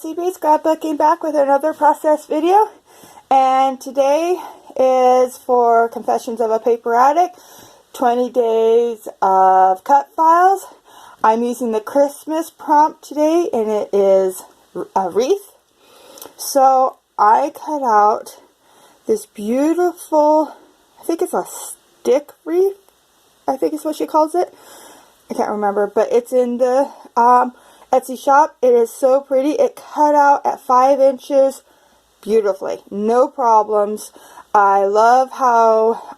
CB Scrapbooking back with another process video, and today is for Confessions of a Paper Addict, 20 days of cut files. I'm using the Christmas prompt today, and it is a wreath. So I cut out this beautiful, I think it's a stick wreath, I think is what she calls it. I can't remember, but it's in the Etsy shop. It is so pretty. It cut out at 5 inches beautifully. No problems. I love how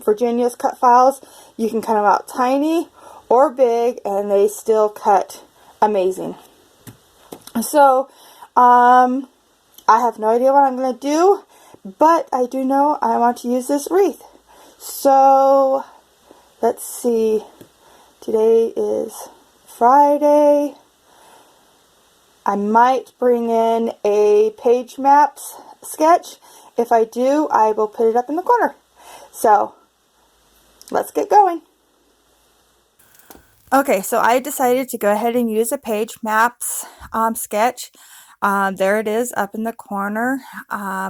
Virginia's cut files, you can cut them out tiny or big and they still cut amazing. So, I have no idea what I'm going to do, but I do know I want to use this wreath. So, let's see. Today is Friday. I might bring in a page maps sketch. If I do, I will put it up in the corner. So, let's get going. Okay, so I decided to go ahead and use a page maps sketch. There it is up in the corner. Yeah,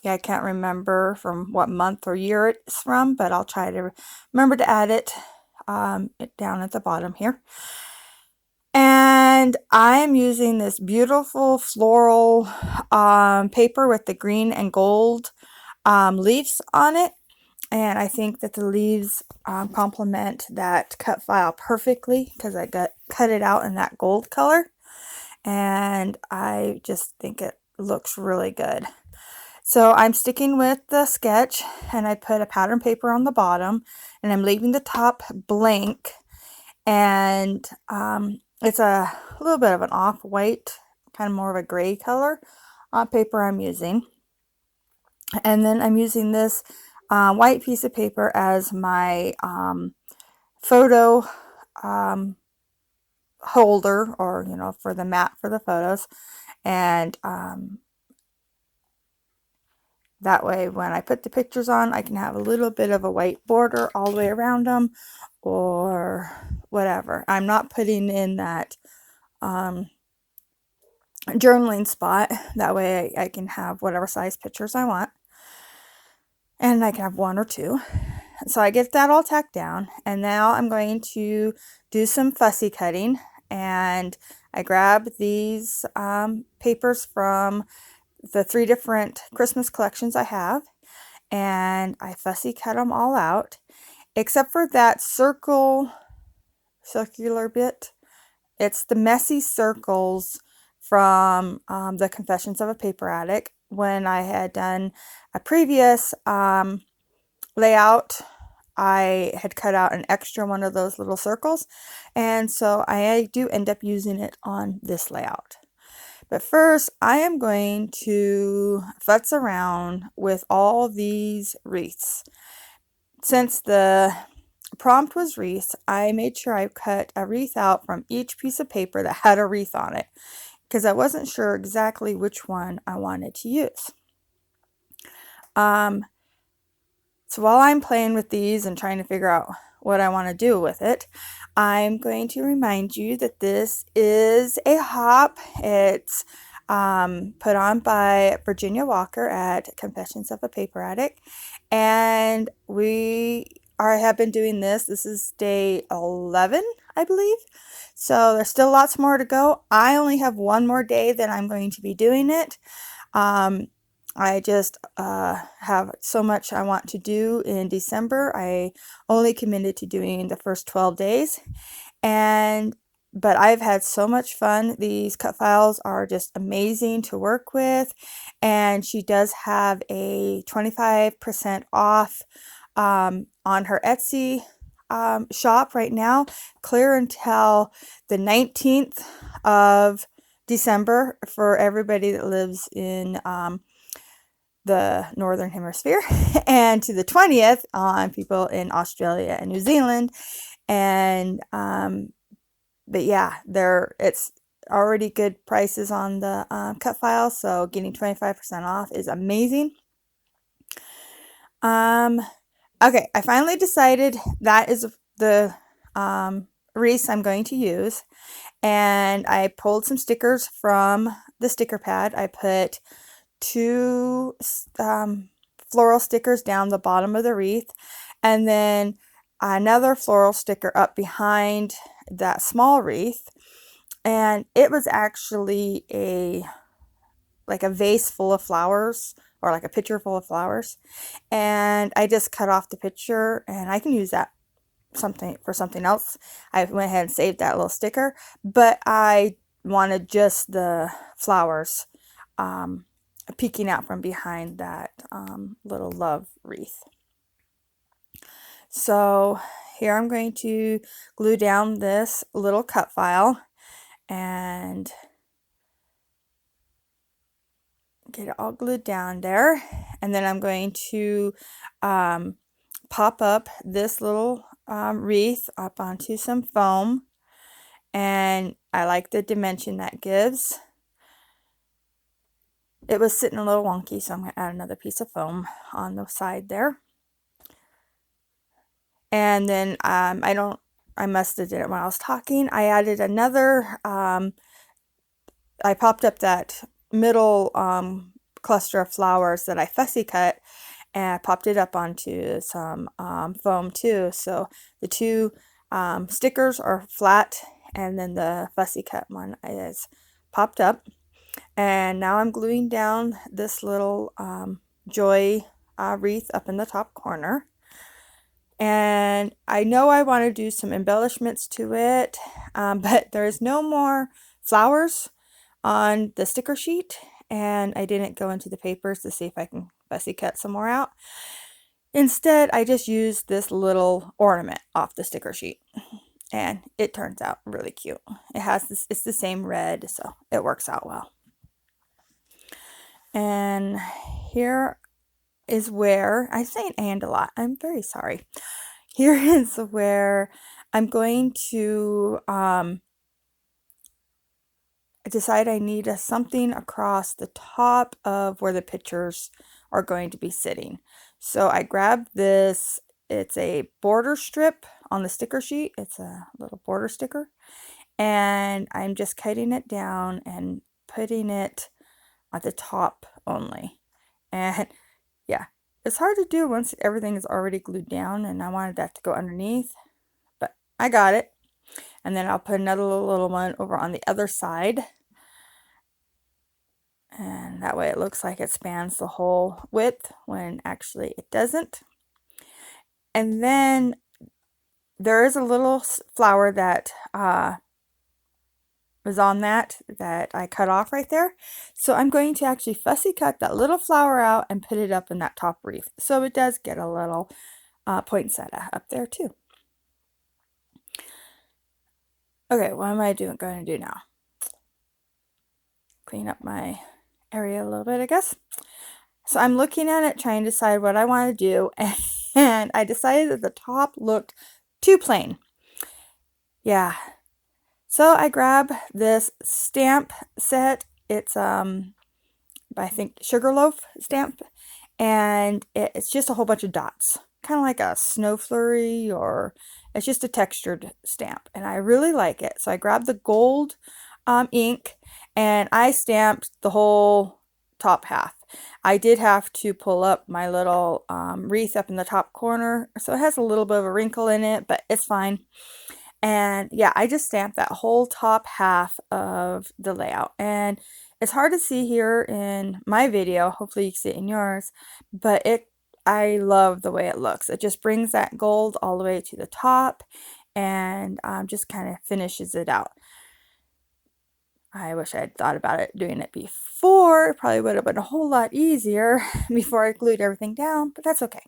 I can't remember from what month or year it's from, but I'll try to remember to add it down at the bottom here. And I'm using this beautiful floral paper with the green and gold leaves on it. And I think that the leaves complement that cut file perfectly because I cut it out in that gold color. And I just think it looks really good. So I'm sticking with the sketch, and I put a pattern paper on the bottom, and I'm leaving the top blank. And it's a little bit of an off-white, kind of more of a gray color paper I'm using. And then I'm using this white piece of paper as my photo holder, or, you know, for the mat for the photos. And that way, when I put the pictures on, I can have a little bit of a white border all the way around them, or whatever. I'm not putting in that journaling spot. That way I can have whatever size pictures I want. And I can have one or two. So I get that all tacked down. And now I'm going to do some fussy cutting. And I grab these papers from the 3 different Christmas collections I have, and I fussy cut them all out, except for that circular bit. It's the messy circles from the Confessions of a Paper Addict. When I had done a previous layout, I had cut out an extra one of those little circles, and so I do end up using it on this layout. But first, I am going to futz around with all these wreaths. Since the prompt was wreaths, I made sure I cut a wreath out from each piece of paper that had a wreath on it, because I wasn't sure exactly which one I wanted to use. So while I'm playing with these and trying to figure out what I want to do with it, I'm going to remind you that this is a hop. It's put on by Virginia Walker at Confessions of a Paper Addict, and we have been doing this. This is day 11, I believe. So there's still lots more to go. I only have one more day that I'm going to be doing it. I just have so much I want to do in December. I only committed to doing the first 12 days. But I've had so much fun. These cut files are just amazing to work with. And she does have a 25% off on her Etsy shop right now, clear until the 19th of December for everybody that lives in the Northern Hemisphere, and to the 20th on people in Australia and New Zealand. And but yeah, it's already good prices on the cut files, so getting 25% off is amazing. Okay, I finally decided that is the wreath I'm going to use, And I pulled some stickers from the sticker pad. I put 2 floral stickers down the bottom of the wreath, and then another floral sticker up behind that small wreath. And it was actually like a vase full of flowers, or like a pitcher full of flowers. And I just cut off the pitcher, and I can use that for something else. I went ahead and saved that little sticker, but I wanted just the flowers peeking out from behind that little love wreath. So here I'm going to glue down this little cut file and get it all glued down there. And then I'm going to pop up this little wreath up onto some foam. And I like the dimension that gives. It was sitting a little wonky, so I'm going to add another piece of foam on the side there. And then I must have did it when I was talking. I added another, I popped up that middle cluster of flowers that I fussy cut, and I popped it up onto some foam too. So the 2 stickers are flat, and then the fussy cut one is popped up. And now I'm gluing down this little joy wreath up in the top corner. And I know I want to do some embellishments to it, but there's no more flowers on the sticker sheet, and I didn't go into the papers to see if I can fussy cut some more out. Instead, I just used this little ornament off the sticker sheet, and it turns out really cute. It has this, it's the same red, so it works out well. And here is where, I say and a lot, I'm very sorry. Here is where I'm going to decide I need something across the top of where the pictures are going to be sitting. So I grabbed this, it's a border strip on the sticker sheet. It's a little border sticker. And I'm just cutting it down and putting it at the top only. And yeah, it's hard to do once everything is already glued down, and I wanted that to go underneath, but I got it. And then I'll put another little one over on the other side, and that way it looks like it spans the whole width when actually it doesn't. And then there is a little flower that was on that I cut off right there. So I'm going to actually fussy cut that little flower out and put it up in that top wreath. So it does get a little poinsettia up there too. Okay, what am I going to do now? Clean up my area a little bit, I guess. So I'm looking at it, trying to decide what I want to do, and I decided that the top looked too plain. Yeah. So I grab this stamp set. It's I think Sugarloaf stamp, and it's just a whole bunch of dots, kind of like a snow flurry, or it's just a textured stamp, and I really like it. So I grabbed the gold ink, and I stamped the whole top half. I did have to pull up my little wreath up in the top corner, so it has a little bit of a wrinkle in it, but it's fine. And yeah, I just stamped that whole top half of the layout, and it's hard to see here in my video, hopefully you can see it in yours, but I love the way it looks. It just brings that gold all the way to the top, and just kind of finishes it out. I wish I had thought about it doing it before. It probably would have been a whole lot easier before I glued everything down, but that's okay.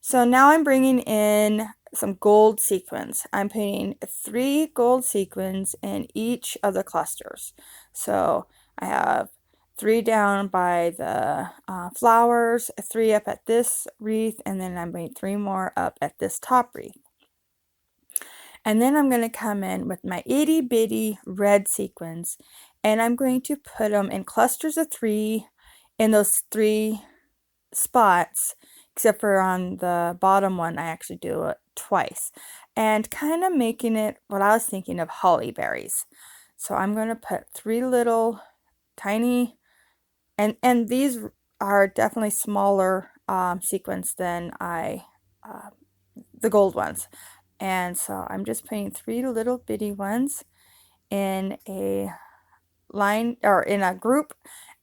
So now I'm bringing in some gold sequins. I'm putting 3 gold sequins in each of the clusters. So I have 3 down by the flowers, 3 up at this wreath, and then I'm putting 3 more up at this top wreath. And then I'm going to come in with my itty bitty red sequins, and I'm going to put them in clusters of 3 in those 3 spots, except for on the bottom one, I actually do it twice. And kind of making it what I was thinking of holly berries. So I'm going to put 3 little tiny, and these are definitely smaller sequins than the gold ones. And so I'm just putting 3 little bitty ones in a line or in a group.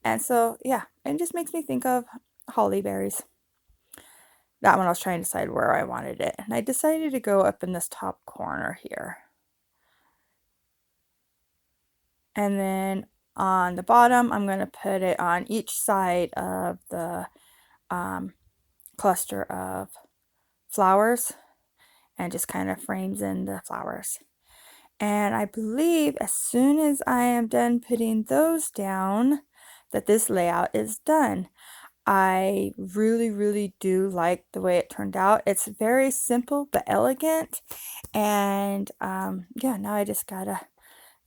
And so, yeah, it just makes me think of holly berries. That one I was trying to decide where I wanted it. And I decided to go up in this top corner here. And then on the bottom, I'm going to put it on each side of the cluster of flowers and just kind of frames in the flowers. And I believe as soon as I am done putting those down, that this layout is done. I really, really do like the way it turned out. It's very simple but elegant. And yeah, now I just gotta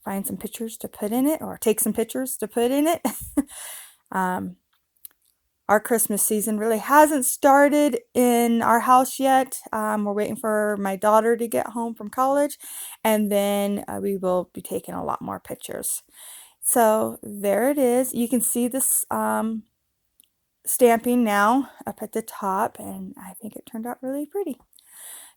find some pictures to put in it, or take some pictures to put in it. Our Christmas season really hasn't started in our house yet. We're waiting for my daughter to get home from college, and then we will be taking a lot more pictures. So there it is. You can see this stamping now up at the top, and I think it turned out really pretty.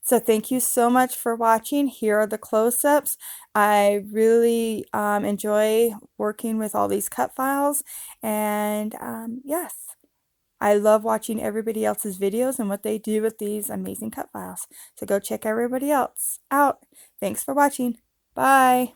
So thank you so much for watching. Here are the close-ups. I really enjoy working with all these cut files, and yes, I love watching everybody else's videos and what they do with these amazing cut files. So go check everybody else out. Thanks for watching. Bye.